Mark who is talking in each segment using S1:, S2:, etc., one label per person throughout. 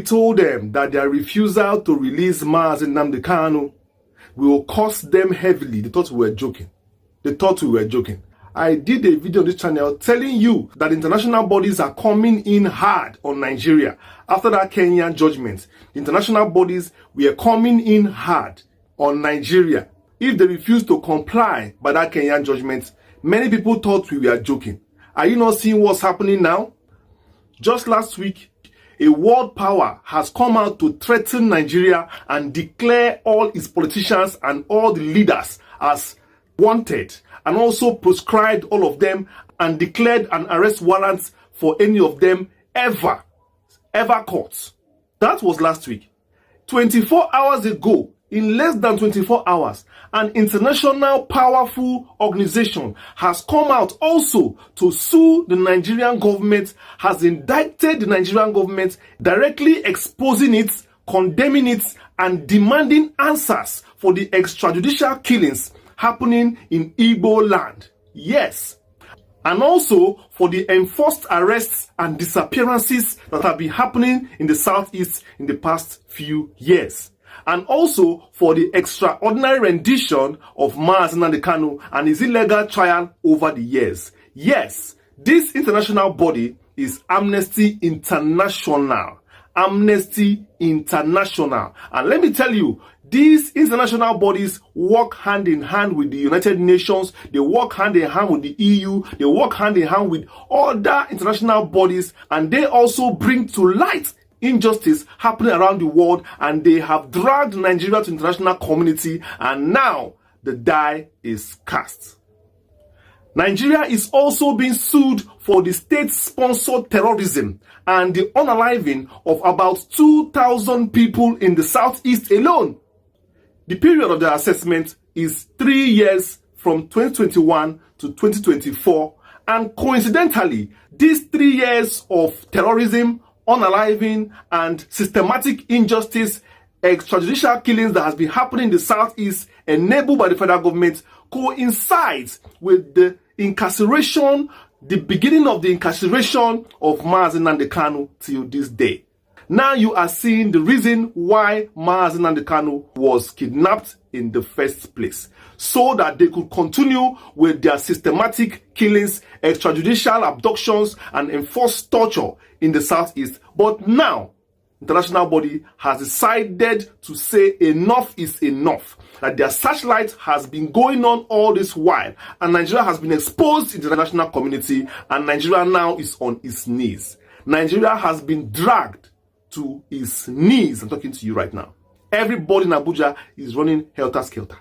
S1: He told them that their refusal to release Mazi Nnamdi Kanu will cost them heavily. They thought we were joking. I did a video on this channel telling you that international bodies are coming in hard on Nigeria. After that Kenyan judgment, international bodies were coming in hard on Nigeria. If they refuse to comply by that Kenyan judgment, many people thought we were joking. Are you not seeing what's happening now? Just last week, a world power has come out to threaten Nigeria and declare all its politicians and all the leaders as wanted, and also proscribed all of them and declared an arrest warrant for any of them ever caught. That was last week. 24 hours ago, in less than 24 hours, an international powerful organization has come out also to sue the Nigerian government, has indicted the Nigerian government, directly exposing it, condemning it, and demanding answers for the extrajudicial killings happening in Igbo land. Yes. And also for the enforced arrests and disappearances that have been happening in the southeast in the past few years. And also for the extraordinary rendition of Mazi Nnamdi Kanu and his illegal trial over the years. Yes, this international body is Amnesty International. Amnesty International. And let me tell you, these international bodies work hand in hand with the United Nations, they work hand in hand with the EU, they work hand in hand with other international bodies, and they also bring to light injustice happening around the world, and they have dragged Nigeria to international community, and now the die is cast. Nigeria is also being sued for the state-sponsored terrorism and the unaliving of about 2,000 people in the southeast alone. The period of the assessment is 3 years from 2021 to 2024, and coincidentally, these 3 years of terrorism, unaliving, and systematic injustice, extrajudicial killings that has been happening in the southeast, enabled by the federal government, coincides with the incarceration, the beginning of the incarceration of Mazi Nnamdi Kanu till this day. Now you are seeing the reason why Mazi Nnamdi Kanu was kidnapped in the first place, so that they could continue with their systematic killings, extrajudicial abductions, and enforced torture in the southeast. But now, international body has decided to say enough is enough, that their searchlight has been going on all this while, and Nigeria has been exposed in the international community, and Nigeria now is on its knees. Nigeria has been dragged to its knees. I'm talking to you right now. Everybody in Abuja is running helter-skelter.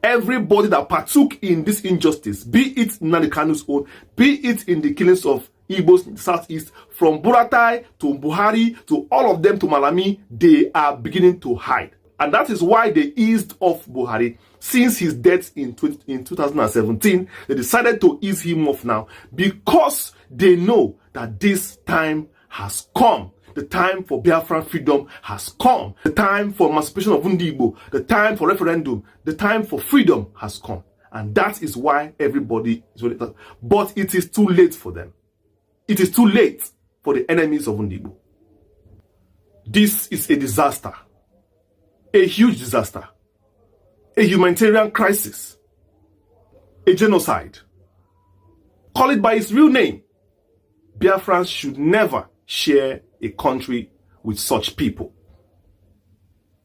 S1: Everybody that partook in this injustice, be it Nnamdi Kanu's own, be it in the killings of Igbos in the southeast, from Buratai to Buhari to all of them to Malami, they are beginning to hide. And that is why they eased off Buhari. Since his death in 2017, they decided to ease him off now, because they know that this time has come. The time for Biafra freedom has come. The time for emancipation of Igbo, the time for referendum, the time for freedom has come. And that is why everybody is ready. But it is too late for them. It is too late for the enemies of Igbo. This is a disaster. A huge disaster. A humanitarian crisis. A genocide. Call it by its real name. Biafrans should never share a country with such people.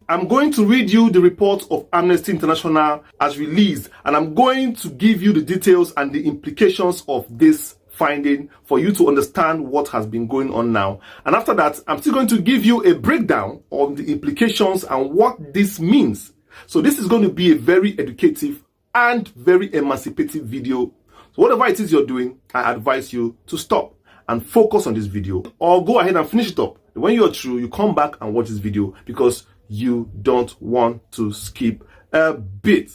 S1: I'm going to read you the report of Amnesty International as released, and I'm going to give you the details and the implications of this finding for you to understand what has been going on now. And after that, I'm still going to give you a breakdown on the implications and what this means. So this is going to be a very educative and very emancipative video. So whatever it is you're doing, I advise you to stop and focus on this video, or go ahead and finish it up. When you're through, you come back and watch this video, because you don't want to skip a bit.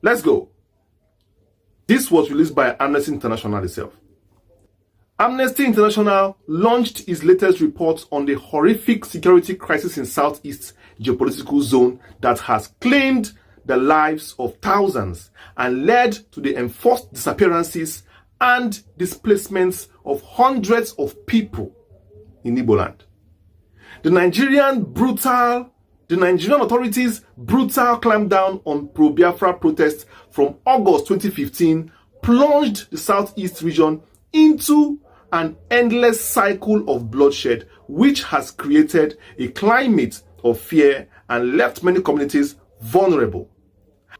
S1: Let's go. This was released by Amnesty International itself. Amnesty International launched its latest report on the horrific security crisis in Southeast geopolitical zone that has claimed the lives of thousands and led to the enforced disappearances and displacements of hundreds of people in Igbo land. The Nigerian authorities' brutal clampdown on pro-Biafra protests from August 2015 plunged the southeast region into an endless cycle of bloodshed, which has created a climate of fear and left many communities vulnerable.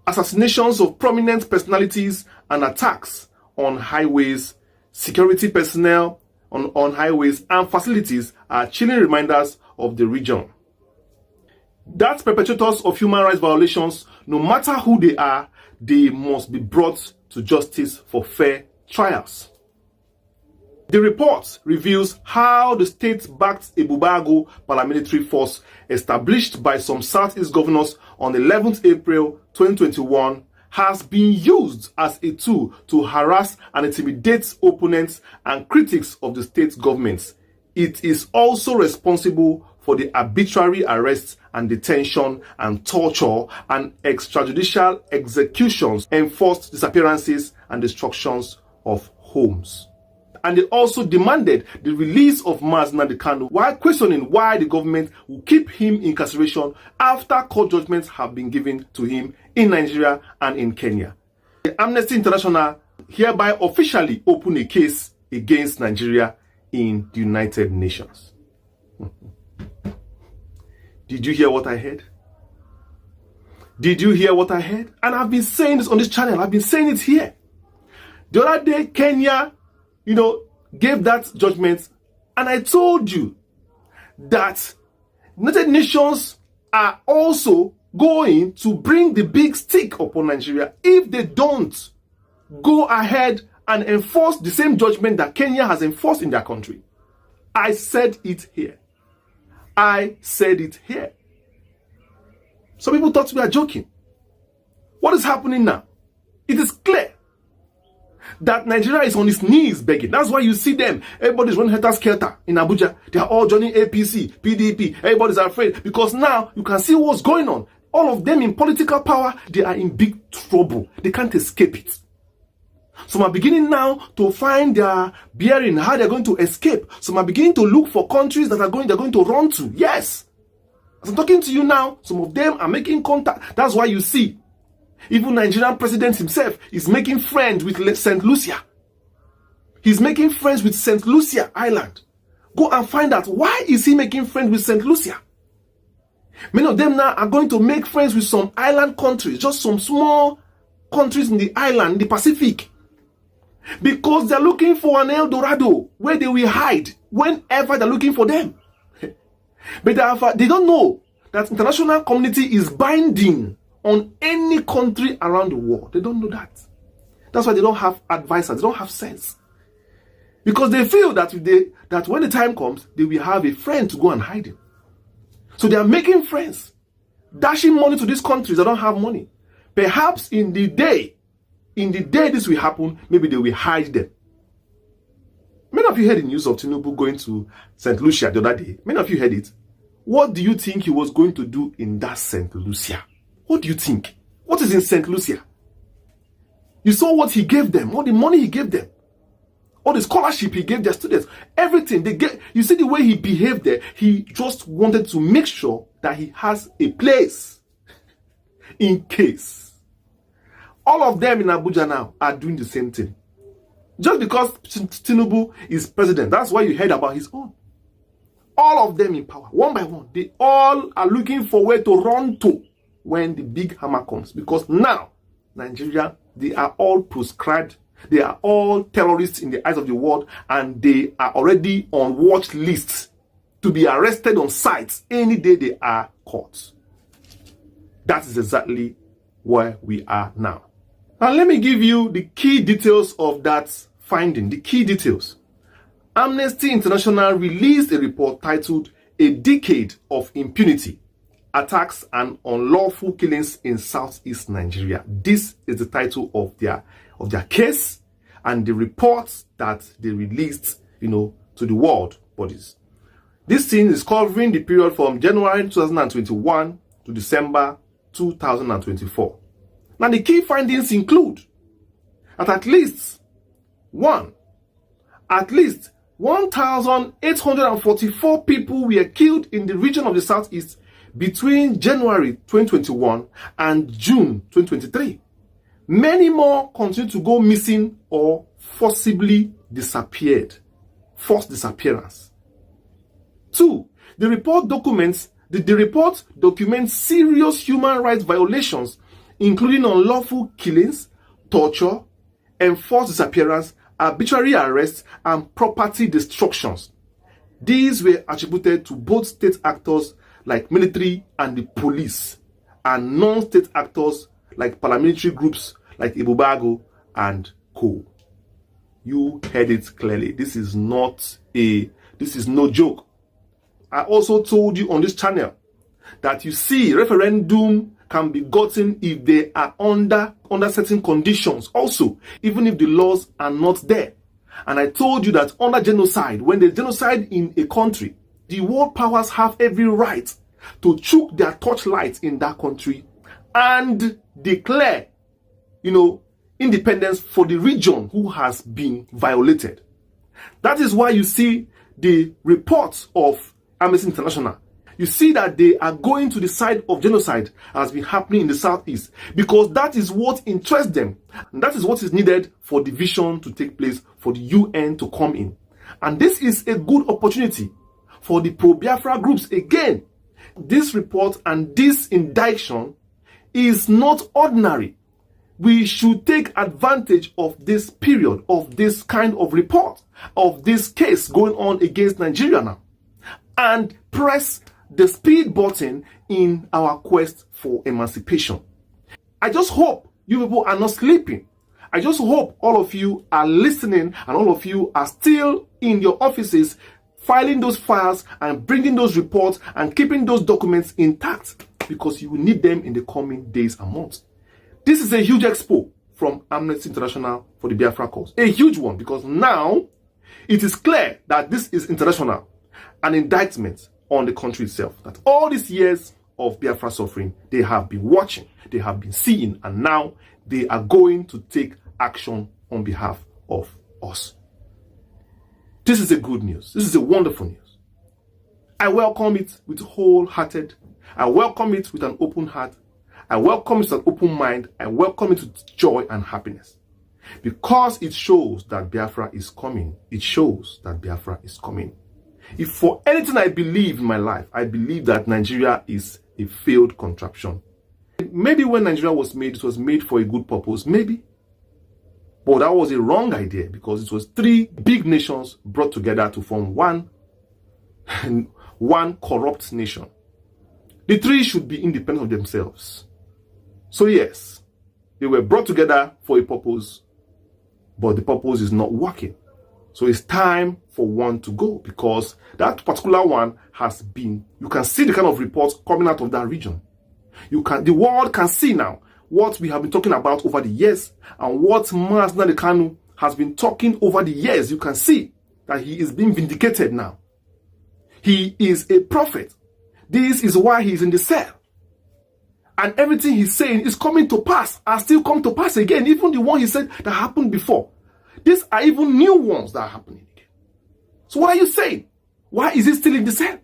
S1: Assassinations of prominent personalities and attacks on highways, security personnel on highways and facilities are chilling reminders of the region. That perpetrators of human rights violations, no matter who they are, they must be brought to justice for fair trials. The report reveals how the state-backed Ebubago paramilitary force established by some Southeast governors on 11th April 2021 has been used as a tool to harass and intimidate opponents and critics of the state governments. It is also responsible for the arbitrary arrests and detention and torture and extrajudicial executions, enforced disappearances and destructions of homes. And they also demanded the release of Nnamdi Kanu while questioning why the government will keep him in incarceration after court judgments have been given to him in Nigeria and in Kenya. The Amnesty International hereby officially opened a case against Nigeria in the United Nations. Did you hear what I heard? Did you hear what I heard? And I've been saying this on this channel. I've been saying it here. The other day, Kenya, gave that judgment, and I told you that United Nations are also going to bring the big stick upon Nigeria if they don't go ahead and enforce the same judgment that Kenya has enforced in their country. I said it here. I said it here. Some people thought we are joking. What is happening now? It is clear that Nigeria is on its knees begging. That's why you see them. Everybody's running helter-skelter in Abuja. They are all joining APC, PDP. Everybody's afraid because now you can see what's going on. All of them in political power, they are in big trouble. They can't escape it. Some are beginning now to find their bearing, how they're going to escape. Some are beginning to look for countries that they're going to run to. Yes. As I'm talking to you now, some of them are making contact. That's why you see even Nigerian president himself is making friends with St. Lucia. He's making friends with St. Lucia Island. Go and find out why is he making friends with St. Lucia. Many of them now are going to make friends with some island countries, just some small countries in the island, in the Pacific. Because they're looking for an El Dorado where they will hide whenever they're looking for them. But they don't know that international community is binding on any country around the world. They don't know that. That's why they don't have advisors. They don't have sense. Because they feel that that when the time comes, they will have a friend to go and hide him. So they are making friends, dashing money to these countries that don't have money. Perhaps in the day this will happen, maybe they will hide them. Many of you heard the news of Tinubu going to St. Lucia the other day. Many of you heard it. What do you think he was going to do in that St. Lucia? What do you think? What is in St. Lucia? You saw what he gave them, all the money he gave them, all the scholarship he gave their students, everything they get. You see the way he behaved there. He just wanted to make sure that he has a place in case. All of them in Abuja now are doing the same thing. Just because Tinubu is president, that's why you heard about his own. All of them in power, one by one, they all are looking for where to run to when the big hammer comes. Because now, Nigeria, they are all proscribed. They are all terrorists in the eyes of the world, and they are already on watch lists to be arrested on sight any day they are caught. That is exactly where we are now. Now let me give you the key details of that finding, the key details. Amnesty International released a report titled "A Decade of Impunity, Attacks and Unlawful Killings in Southeast Nigeria." This is the title of their case and the reports that they released, to the world bodies. This thing is covering the period from January 2021 to December 2024. Now the key findings include that at least 1,844 people were killed in the region of the Southeast between January 2021 and June 2023. Many more continue to go missing or forcibly disappeared. Forced disappearance. 2. The report documents serious human rights violations, including unlawful killings, torture, enforced disappearance, arbitrary arrests, and property destructions. These were attributed to both state actors like military and the police, and non-state actors like paramilitary groups like Ibubago and co. You heard it clearly. This is no joke. I also told you on this channel that you see referendum can be gotten if they are under certain conditions also, even if the laws are not there. And I told you that under genocide, when there's genocide in a country, the world powers have every right to choke their torchlight in that country and declare, independence for the region who has been violated. That is why you see the reports of Amnesty International. You see that they are going to the side of genocide has been happening in the Southeast, because that is what interests them. And that is what is needed for division to take place, for the UN to come in. And this is a good opportunity for the pro-Biafra groups. Again, this report and this indiction is not ordinary. We should take advantage of this period, of this kind of report, of this case going on against Nigeria now, and press the speed button in our quest for emancipation. I just hope you people are not sleeping. I just hope all of you are listening and all of you are still in your offices filing those files and bringing those reports and keeping those documents intact, because you will need them in the coming days and months. This is a huge expo from Amnesty International for the Biafra cause. A huge one, because now it is clear that this is international, an indictment on the country itself, that all these years of Biafra suffering, they have been watching, they have been seeing, and now they are going to take action on behalf of us. This is a good news. This is a wonderful news. I welcome it with wholehearted. I welcome it with an open heart. I welcome it with an open mind. I welcome it with joy and happiness, because it shows that Biafra is coming. It shows that Biafra is coming. If for anything I believe in my life, I believe that Nigeria is a failed contraption. Maybe when Nigeria was made, it was made for a good purpose, maybe. But that was a wrong idea, because it was three big nations brought together to form one corrupt nation. The three should be independent of themselves. So yes, they were brought together for a purpose, but the purpose is not working. So it's time for one to go, because that particular one has been, you can see the kind of reports coming out of that region. The world can see now what we have been talking about over the years, and what Mazi Nnamdi Kanu has been talking over the years. You can see that he is being vindicated now. He is a prophet. This is why he is in the cell. And everything he's saying is coming to pass, and still come to pass again. Even the one he said that happened before. These are even new ones that are happening again. So what are you saying? Why is he still in the cell?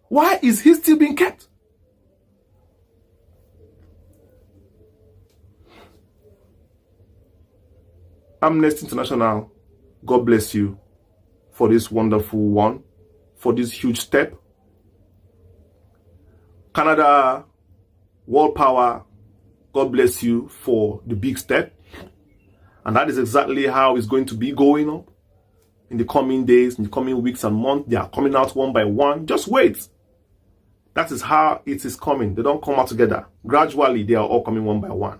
S1: Why is he still being kept? Amnesty International, God bless you for this wonderful one, for this huge step. Canada, World Power, God bless you for the big step. And that is exactly how it's going to be going up in the coming days, in the coming weeks and months. They are coming out one by one. Just wait. That is how it is coming. They don't come out together. Gradually, they are all coming one by one.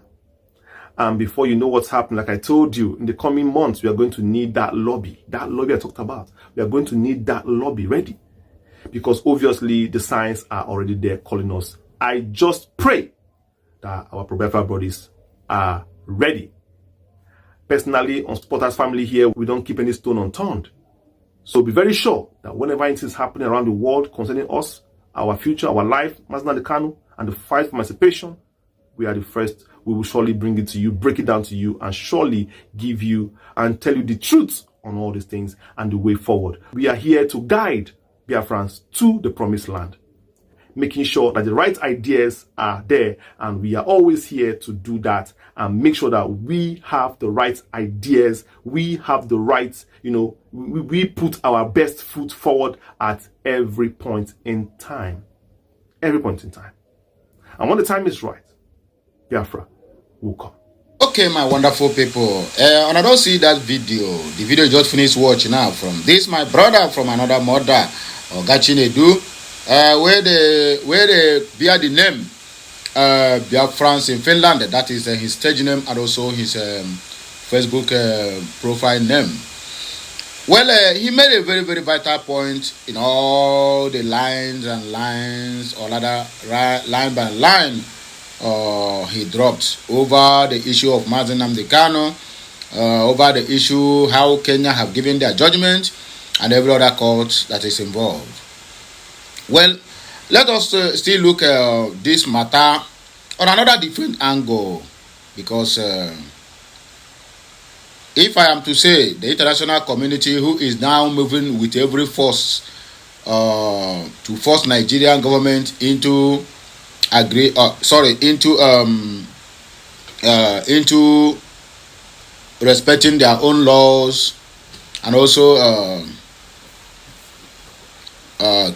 S1: And before you know what's happening, like I told you, in the coming months, we are going to need that lobby. That lobby I talked about. We are going to need that lobby ready. Because obviously, the signs are already there calling us. I just pray that our pro-Biafra bodies are ready. Personally, on Supporters Family here, we don't keep any stone unturned. So be very sure that whenever anything is happening around the world concerning us, our future, our life, Mazi Nnamdi Kanu, and the fight for emancipation, we are the first. We will surely bring it to you, break it down to you, and surely give you and tell you the truth on all these things and the way forward. We are here to guide Biafrans to the promised land, making sure that the right ideas are there, and we are always here to do that and make sure that we have the right ideas, we have the right, we put our best foot forward at every point in time. Every point in time. And when the time is right, Biafra will come.
S2: Okay, my wonderful people. And I don't see that video. The video you just finished watching now from this, my brother from another mother, Gachinedu, where they bear the name Biafrans in Finland. That is his stage name and also his Facebook profile name. Well, he made a very, very vital point in all the lines, or rather, line by line, he dropped over the issue of Nnamdi Kanu, over the issue how Kenya have given their judgment, and every other court that is involved. Well, let us still look at this matter on another different angle, because if I am to say the international community, who is now moving with every force to force Nigerian government into into respecting their own laws, and also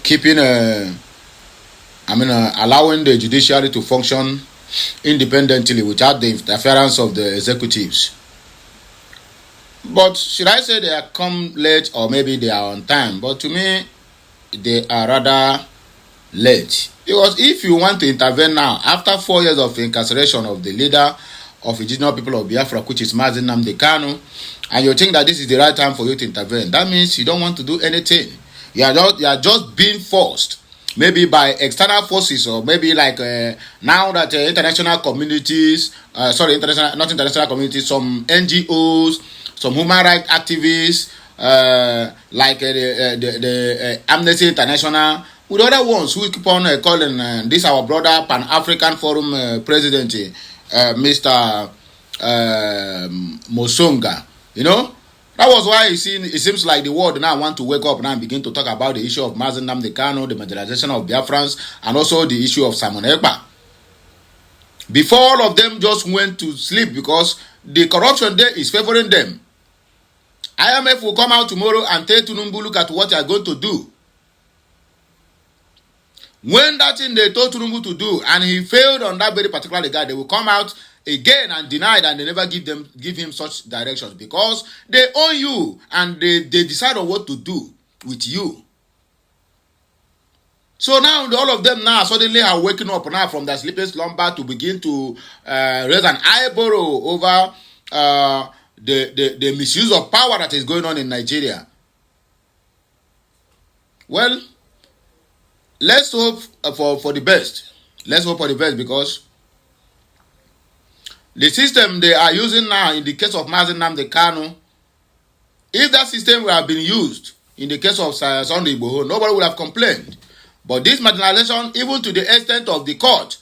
S2: keeping allowing the judiciary to function independently without the interference of the executives. But should I say they are come late, or maybe they are on time? But to me, they are rather late. Because if you want to intervene now, after 4 years of incarceration of the leader of indigenous people of Biafra, which is Nnamdi Kanu, and you think that this is the right time for you to intervene, that means you don't want to do anything. You are just being forced, maybe by external forces, or maybe like now that international communities, some NGOs, some human rights activists, like the Amnesty International, with other ones who keep on calling this our brother Pan-African Forum President, Mr. Mosonga. That was why it seems like the world now want to wake up now and begin to talk about the issue of Nnamdi Kanu, the marginalization of Biafrans, and also the issue of Simon Ekpa. Before, all of them just went to sleep because the corruption there is favoring them. IMF will come out tomorrow and tell Tinubu, look at what you are going to do. When that thing they told Tinubu to do, and he failed on that very particular regard, they will come out again and deny it, and they never give him such directions, because they own you and they decide on what to do with you. So now all of them now suddenly are waking up now from their sleeping slumber to begin to raise an eyebrow over the misuse of power that is going on in Nigeria. Well, let's hope for the best. Let's hope for the best, because the system they are using now in the case of Nnamdi Kanu, if that system would have been used in the case of Sunday Igboho, nobody would have complained. But this marginalization, even to the extent of the court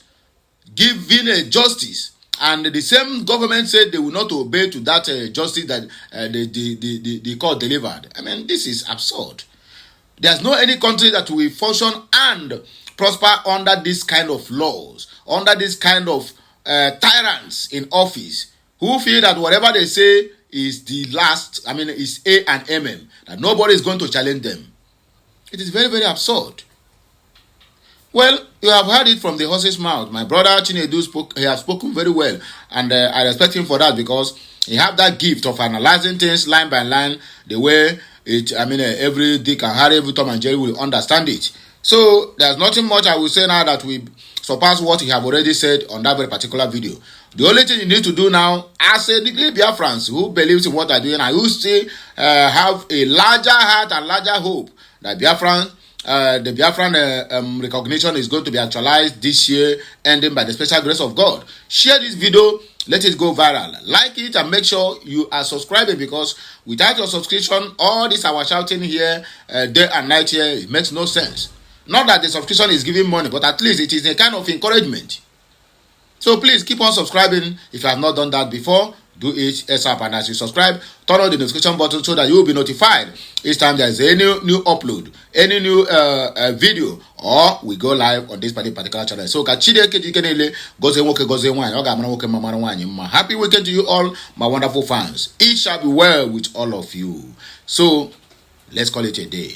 S2: giving a justice, and the same government said they will not obey to that justice that the court delivered. I mean, this is absurd. There's no any country that will function and prosper under this kind of laws, under this kind of tyrants in office, who feel that whatever they say is the last, is A and Amen, that nobody is going to challenge them. It is very, very absurd. Well, you have heard it from the horse's mouth. My brother Chinedu he has spoken very well, and I respect him for that, because he have that gift of analyzing things line by line, the way it, every Dick and Harry, every Tom and Jerry will understand it. So there's nothing much I will say now that we surpass what he have already said on that very particular video. The only thing you need to do now, as a degree Biafrans who believes in what they're doing, and who still have a larger heart and larger hope that the Biafran recognition is going to be actualized this year, ending by the special grace of God. Share this video, let it go viral. Like it and make sure you are subscribing, because without your subscription, all this our shouting here, day and night here, it makes no sense. Not that the subscription is giving money, but at least it is a kind of encouragement. So please keep on subscribing if you have not done that before. Do it ASAP, and as you subscribe, turn on the notification button so that you will be notified each time there is any new upload, any new video, or we go live on this particular channel. So happy weekend to you all, my wonderful fans. It shall be well with all of you. So let's call it a day.